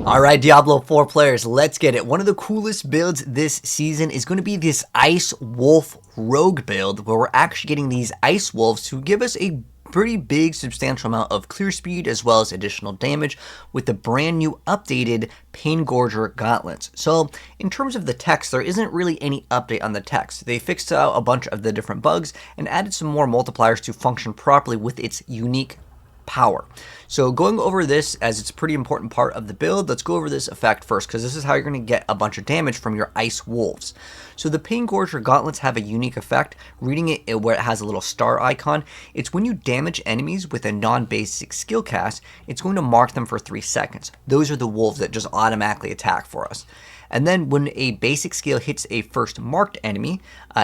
Alright, Diablo 4 players, let's get it. One of the coolest builds this season is going to be this Ice Wolf Rogue build, where we're actually getting these Ice Wolves to give us a pretty big substantial amount of clear speed as well as additional damage with the brand new updated Paingorger gauntlets. So in terms of the text, there isn't really any update on the text. They fixed out a bunch of the different bugs and added some more multipliers to function properly with its unique power. So going over this, as it's a pretty important part of the build, let's go over this effect first, because this is how you're going to get a bunch of damage from your Ice Wolves. So the Paingorger gauntlets have a unique effect. Reading it where it has a little star icon, it's when you damage enemies with a non-basic skill cast, it's going to mark them for 3 seconds. Those are the wolves that just automatically attack for us. And then when a basic skill hits a first marked enemy,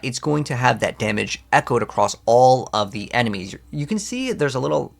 it's going to have that damage echoed across all of the enemies. You can see there's a little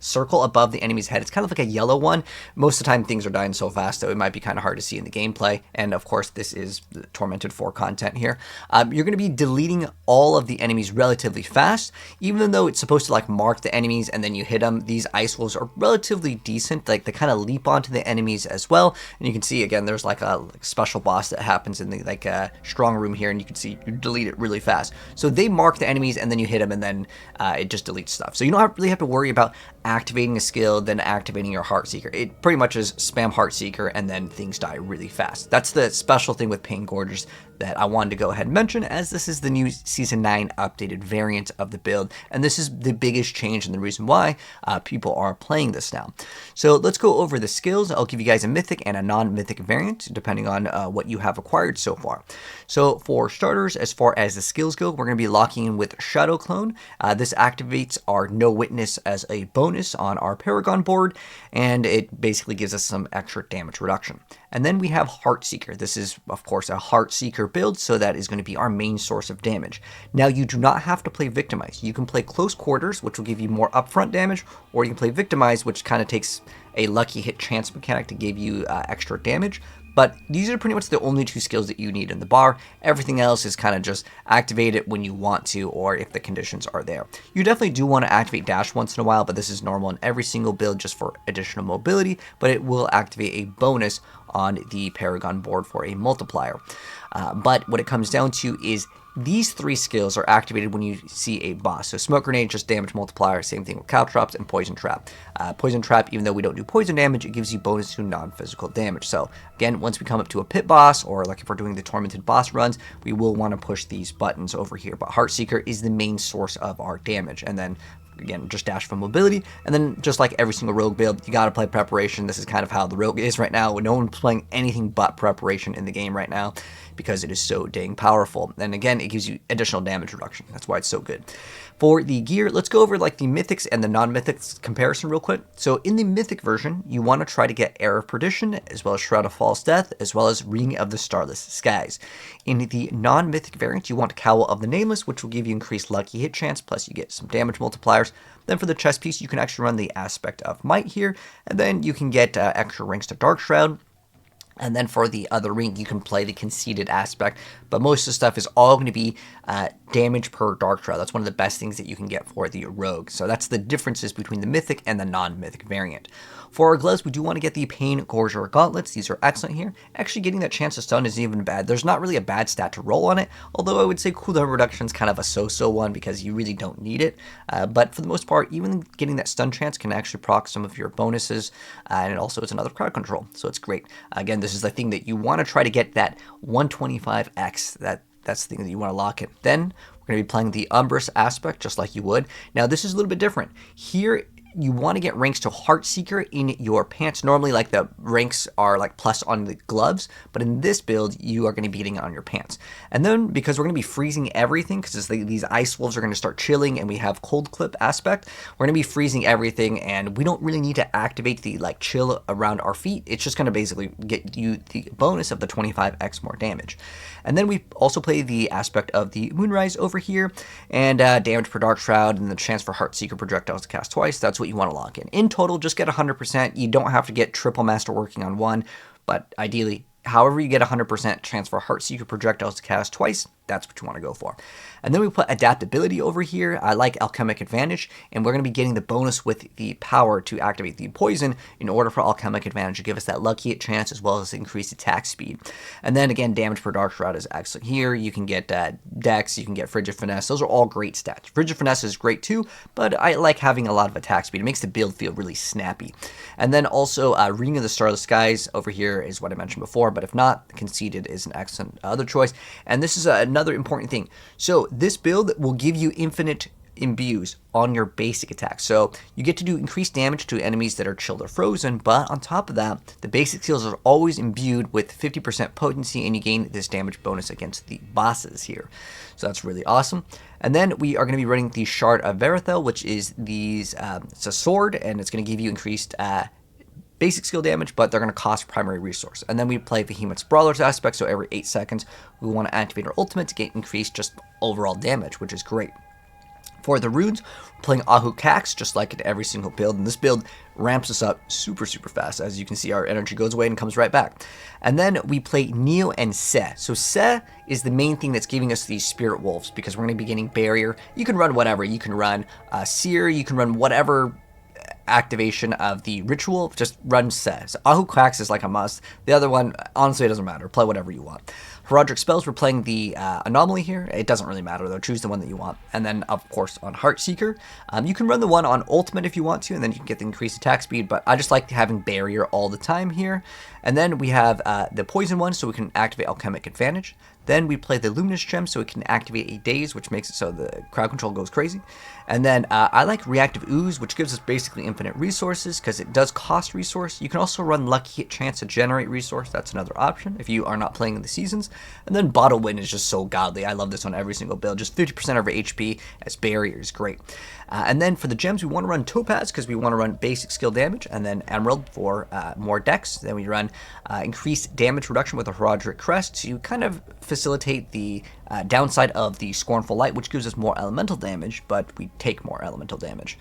circle above the enemy's head. It's kind of like a yellow one. Most of the time things are dying so fast that it might be kind of hard to see in the gameplay. And of course this is Tormented 4 content here. You're going to be deleting all of the enemies relatively fast. Even though it's supposed to mark the enemies and then you hit them, these Ice Wolves are relatively decent. They kind of leap onto the enemies as well. And you can see again there's a special boss that happens in the strong room here, and you can see you delete it really fast. So they mark the enemies and then you hit them, and then it just deletes stuff. So you don't really have to worry about activating a skill, then activating your HeartSeeker. It pretty much is spam HeartSeeker and then things die really fast. That's the special thing with Paingorgers that I wanted to go ahead and mention, as this is the new Season 9 updated variant of the build, and this is the biggest change and the reason why people are playing this now. So let's go over the skills. I'll give you guys a Mythic and a non-Mythic variant, depending on what you have acquired so far. So for starters, as far as the skills go, we're going to be locking in with Shadow Clone. This activates our No Witness as a bonus on our Paragon board, and it basically gives us some extra damage reduction. And then we have HeartSeeker. This is, of course, a HeartSeeker build, so that is going to be our main source of damage. Now, you do not have to play Victimize. You can play Close Quarters, which will give you more upfront damage, or you can play Victimize, which kind of takes a lucky hit chance mechanic to give you extra damage. But these are pretty much the only 2 skills that you need in the bar. Everything else is kind of just activate it when you want to, or if the conditions are there. You definitely do want to activate Dash once in a while, but this is normal in every single build just for additional mobility, but it will activate a bonus on the Paragon board for a multiplier. But what it comes down to is these 3 skills are activated when you see a boss. So Smoke Grenade, just damage multiplier, same thing with Caltrops, and Poison Trap. Poison Trap, even though we don't do poison damage, it gives you bonus to non-physical damage. So again, once we come up to a pit boss, or if we're doing the Tormented boss runs, we will want to push these buttons over here. But HeartSeeker is the main source of our damage. And then again, just dash for mobility, and then just like every single rogue build, you gotta play preparation. This is kind of how the rogue is right now. No one's playing anything but preparation in the game right now because it is so dang powerful. And again, it gives you additional damage reduction. That's why it's so good. For the gear, let's go over the Mythics and the non-Mythics comparison real quick. So in the Mythic version, you want to try to get Air of Perdition, as well as Shroud of False Death, as well as Ring of the Starless Skies. In the non-Mythic variant, you want Cowl of the Nameless, which will give you increased lucky hit chance, plus you get some damage multipliers. Then for the chest piece, you can actually run the Aspect of Might here, and then you can get extra ranks to Dark Shroud. And then for the other ring, you can play the Conceited Aspect, but most of the stuff is all going to be damage per Dark Shroud. That's one of the best things that you can get for the Rogue. So that's the differences between the Mythic and the non-Mythic variant. For our gloves, we do want to get the Paingorger gauntlets. These are excellent here. Actually, getting that chance to stun isn't even bad. There's not really a bad stat to roll on it, although I would say cooldown reduction is kind of a so-so one because you really don't need it. But for the most part, even getting that stun chance can actually proc some of your bonuses, and it also is another crowd control, so it's great. Again, this is the thing that you want to try to get that 125x. That's the thing that you want to lock in. Then we're going to be playing the Umbrous Aspect just like you would. Now this is a little bit different. Here you want to get ranks to HeartSeeker in your pants. Normally, the ranks are plus on the gloves, but in this build, you are going to be getting it on your pants. And then, because we're going to be freezing everything, because these Ice Wolves are going to start chilling, and we have Cold Clip aspect, we're going to be freezing everything, and we don't really need to activate the chill around our feet. It's just going to basically get you the bonus of the 25x more damage. And then we also play the aspect of the Moonrise over here, and damage per Dark Shroud, and the chance for HeartSeeker projectiles to cast twice. That's what you want to lock in. In total, just get 100%. You don't have to get triple master working on one, but ideally, however you get 100% chance for HeartSeeker projectiles to cast twice, that's what you want to go for. And then we put adaptability over here. I like alchemic advantage, and we're going to be getting the bonus with the power to activate the poison in order for alchemic advantage to give us that lucky hit chance as well as increased attack speed. And then again, damage per dark shroud is excellent here. You can get dex, you can get frigid finesse. Those are all great stats. Frigid finesse is great too, but I like having a lot of attack speed. It makes the build feel really snappy. And then also Ring of the Starless Skies over here is what I mentioned before, but if not, Conceited is an excellent other choice. And this is another important thing. So this build will give you infinite imbues on your basic attack. So you get to do increased damage to enemies that are chilled or frozen, but on top of that, the basic skills are always imbued with 50% potency, and you gain this damage bonus against the bosses here. So that's really awesome. And then we are going to be running the Shard of Verithel, which is these, it's a sword, and it's going to give you increased basic skill damage, but they're going to cost primary resource. And then we play Behemoth's Brawler's aspect, so every 8 seconds we want to activate our ultimate to get increased just overall damage, which is great. For the runes, we're playing Ahu Cax, just like in every single build, and this build ramps us up super fast. As you can see, our energy goes away and comes right back. And then we play Neo and Se. So Se is the main thing that's giving us these Spirit Wolves, because we're going to be getting Barrier. You can run whatever. You can run Seer, you can run whatever activation of the ritual, just run Se. So Ahu Cax is like a must. The other one, honestly, it doesn't matter. Play whatever you want. Horadric spells, we're playing the Anomaly here. It doesn't really matter though, choose the one that you want. And then of course on HeartSeeker, you can run the one on Ultimate if you want to, and then you can get the increased attack speed, but I just like having Barrier all the time here. And then we have the Poison one, so we can activate Alchemic Advantage. Then we play the Luminous Gem, so we can activate a Daze, which makes it so the crowd control goes crazy. And then I like Reactive Ooze, which gives us basically infinite resources, because it does cost resource. You can also run Lucky Hit Chance to generate resource. That's another option if you are not playing in the seasons. And then Bottle Wind is just so godly. I love this on every single build. Just 50% over HP as Barrier is great. And then for the gems, we want to run Topaz because we want to run basic skill damage, and then Emerald for more dex. Then we run increased damage reduction with a Horadric Crest to kind of facilitate the downside of the Scornful Light, which gives us more elemental damage, but we take more elemental damage.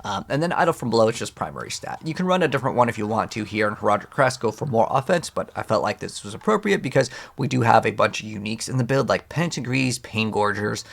And then Idle from Below is just primary stat. You can run a different one if you want to here, and Horadric Crest go for more offense, but I felt like this was appropriate because we do have a bunch of uniques in the build, like Pentagrees, Pain Gorgers,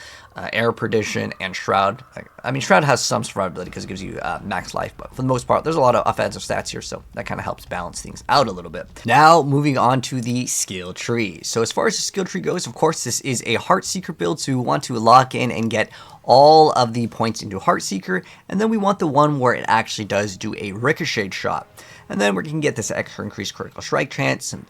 Air Perdition, and Shroud. I mean, Shroud has some survivability because it gives you max life, but for the most part, there's a lot of offensive stats here, so that kind of helps balance things out a little bit. Now, moving on to the skill tree. So as far as the skill tree goes, of course, this is a HeartSeeker build, so we want to lock in and get all of the points into HeartSeeker, and then we want the one where it actually does do a ricochet shot. And then we can get this extra increased critical strike chance, and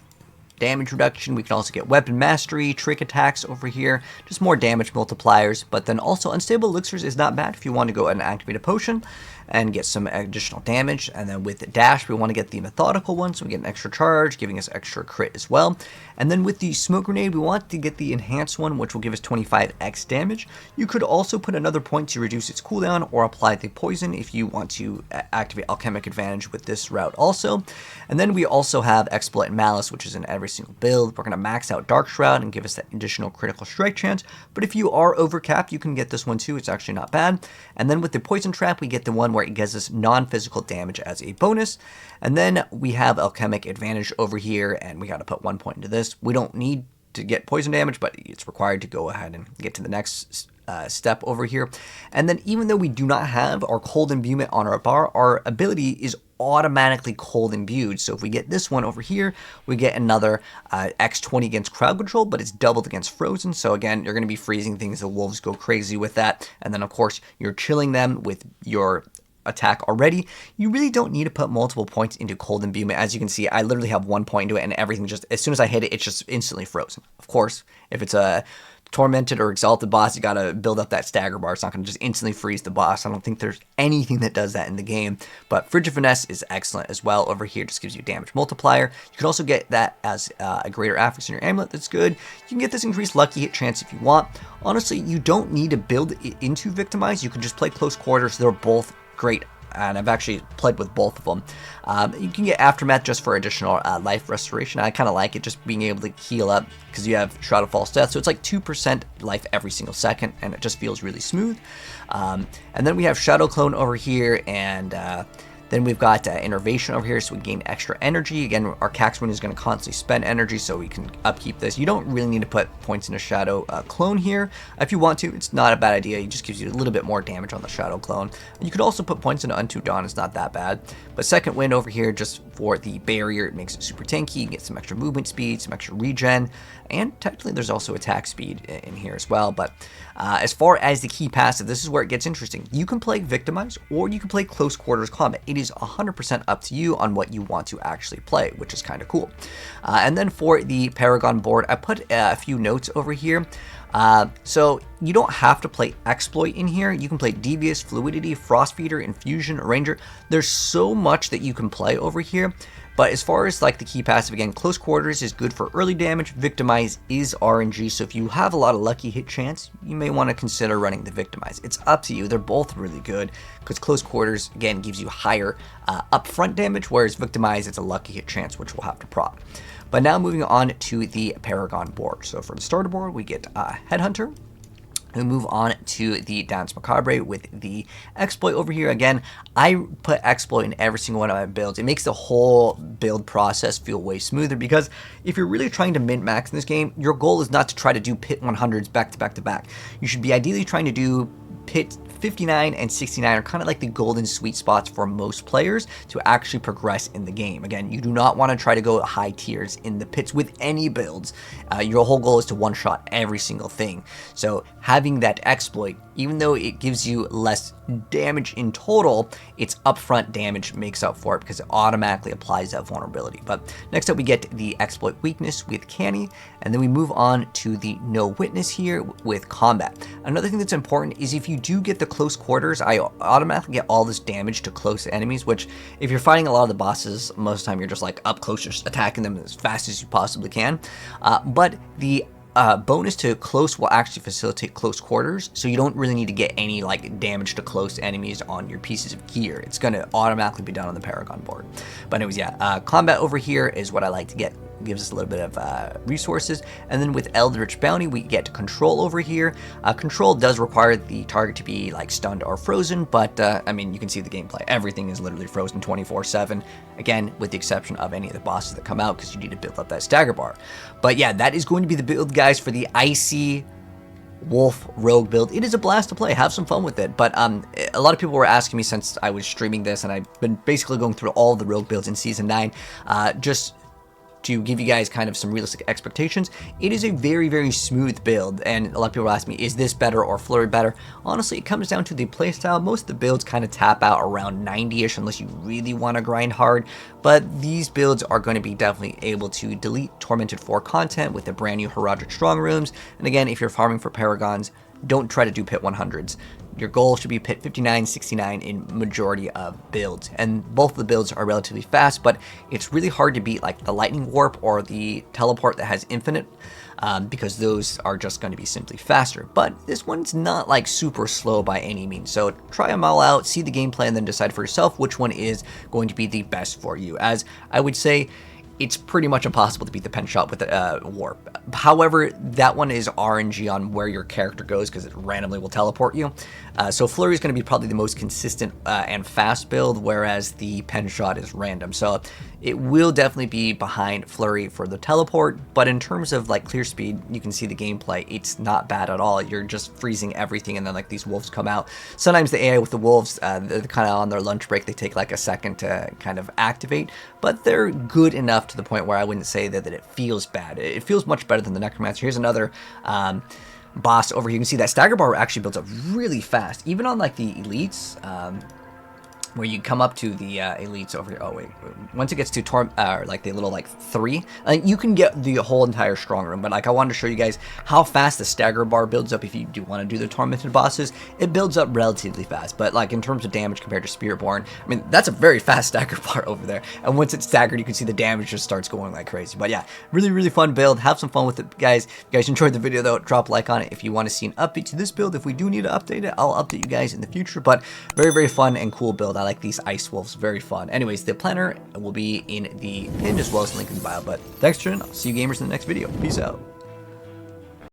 damage reduction. We can also get weapon mastery, trick attacks over here, just more damage multipliers. But then also unstable elixirs is not bad if you want to go and activate a potion and get some additional damage. And then with the dash, we want to get the methodical one, so we get an extra charge, giving us extra crit as well. And then with the smoke grenade, we want to get the enhanced one, which will give us 25x damage. You could also put another point to reduce its cooldown, or apply the poison if you want to activate alchemic advantage with this route also. And then we also have exploit and malice, which is in every single build. We're going to max out Dark Shroud and give us that additional critical strike chance, but if you are overcapped, you can get this one too. It's actually not bad. And then with the poison trap, we get the one where it gives us non-physical damage as a bonus. And then we have alchemic advantage over here, and we got to put 1 point into this. We don't need to get poison damage, but it's required to go ahead and get to the next step over here. And then even though we do not have our cold imbuement on our bar, our ability is automatically cold imbued. So if we get this one over here, we get another X20 against crowd control, but it's doubled against frozen. So again, you're going to be freezing things. The wolves go crazy with that. And then of course, you're chilling them with your attack already. You really don't need to put multiple points into cold imbuement. As you can see, I literally have 1 point into it, and everything just, as soon as I hit it, it's just instantly frozen. Of course, if it's a tormented or exalted boss, you gotta build up that stagger bar. It's not gonna just instantly freeze the boss. I don't think there's anything that does that in the game, but Frigid Finesse is excellent as well over here. Just gives you damage multiplier. You can also get that as a greater affix in your amulet. That's good. You can get this increased lucky hit chance if you want. Honestly, you don't need to build it into Victimize. You can just play close quarters. They're both great, and I've actually played with both of them. You can get Aftermath just for additional life restoration. I kind of like it, just being able to heal up, because you have Shroud of False Death, so it's like 2% life every single second, and it just feels really smooth. And then we have Shadow Clone over here, and Then we've got Innervation over here, so we gain extra energy. Again, our Caxman is going to constantly spend energy, so we can upkeep this. You don't really need to put points in a Shadow Clone here. If you want to, it's not a bad idea. It just gives you a little bit more damage on the Shadow Clone. You could also put points into Unto Dawn. It's not that bad. But Second Wind over here, just for the barrier, it makes it super tanky. You get some extra movement speed, some extra regen, and technically there's also attack speed in here as well. But as far as the key passive, this is where it gets interesting. You can play Victimize, or you can play Close Quarters Combat. It is 100% up to you on what you want to actually play, which is kind of cool. And then for the Paragon board, I put a few notes over here. So you don't have to play Exploit in here. You can play Devious, Fluidity, Frost Feeder, Infusion, Ranger. There's so much that you can play over here. But as far as like the key passive, again, Close Quarters is good for early damage. Victimize is RNG, so if you have a lot of lucky hit chance, you may want to consider running the Victimize. It's up to you. They're both really good because Close Quarters, again, gives you higher upfront damage, whereas Victimize, it's a lucky hit chance, which we'll have to prop. But now moving on to the Paragon board. So for the starter board, we get Headhunter. We move on to the Dance Macabre with the Exploit over here. Again, I put Exploit in every single one of my builds. It makes the whole build process feel way smoother because if you're really trying to min-max in this game, your goal is not to try to do pit 100s back to back to back. You should be ideally trying to do pit 59 and 69 are kind of like the golden sweet spots for most players to actually progress in the game. Again, you do not want to try to go high tiers in the pits with any builds. Your whole goal is to one-shot every single thing. So having that Exploit, even though it gives you less damage in total, its upfront damage makes up for it because it automatically applies that vulnerability. But next up we get the Exploit Weakness with Canny, and then we move on to the No Witness here with Combat. Another thing that's important is if you do get the Close Quarters, I automatically get all this damage to close enemies, which if you're fighting a lot of the bosses, most of the time you're just like up close, just attacking them as fast as you possibly can. But the bonus to close will actually facilitate Close Quarters, so you don't really need to get any like damage to close enemies on your pieces of gear. It's going to automatically be done on the Paragon board. But anyways, yeah, Combat over here is what I like to get. Gives us a little bit of resources, and then with Eldritch Bounty we get Control over here. Control does require the target to be like stunned or frozen, but I mean, you can see the gameplay. Everything is literally frozen 24/7. Again, with the exception of any of the bosses that come out because you need to build up that stagger bar. But yeah, that is going to be the build, guys, for the Icy Wolf Rogue build. It is a blast to play. Have some fun with it. But a lot of people were asking me since I was streaming this, and I've been basically going through all the Rogue builds in Season 9, just to give you guys kind of some realistic expectations. It is a very, very smooth build, and a lot of people ask me, is this better or Flurry better? Honestly, it comes down to the playstyle. Most of the builds kind of tap out around 90-ish unless you really want to grind hard, but these builds are going to be definitely able to delete Tormented 4 content with the brand new Horadric strong rooms. And again, if you're farming for Paragons, don't try to do pit 100s. Your goal should be pit 59, 69 in majority of builds. And both of the builds are relatively fast, but it's really hard to beat like the Lightning Warp or the Teleport that has infinite, because those are just going to be simply faster. But this one's not like super slow by any means. So try them all out, see the gameplay, and then decide for yourself which one is going to be the best for you. As I would say, it's pretty much impossible to beat the pen shot with the warp. However, that one is RNG on where your character goes because it randomly will teleport you. So Flurry is going to be probably the most consistent and fast build, whereas the pen shot is random. So it will definitely be behind Flurry for the teleport, but in terms of like clear speed, you can see the gameplay, it's not bad at all. You're just freezing everything, and then like these wolves come out. Sometimes the AI with the wolves, they're kind of on their lunch break. They take like a second to kind of activate, but they're good enough to the point where I wouldn't say that it feels bad. It feels much better than the Necromancer. Here's another boss over here. You can see that stagger bar actually builds up really fast, even on like the elites. Where you come up to the elites over here. Oh wait, once it gets to like the little like 3, you can get the whole entire strong room. But like I wanted to show you guys how fast the stagger bar builds up. If you do want to do the tormented bosses, it builds up relatively fast. But like in terms of damage compared to Spiritborn, I mean that's a very fast stagger bar over there. And once it's staggered, you can see the damage just starts going like crazy. But yeah, really really fun build. Have some fun with it, guys. If you guys enjoyed the video though, drop a like on it. If you want to see an update to this build, if we do need to update it, I'll update you guys in the future. But very very fun and cool build. I like these ice wolves, very fun. Anyways, the planner will be in the pin as well as the link in the bio. But thanks, Trin. I'll see you gamers in the next video. Peace out.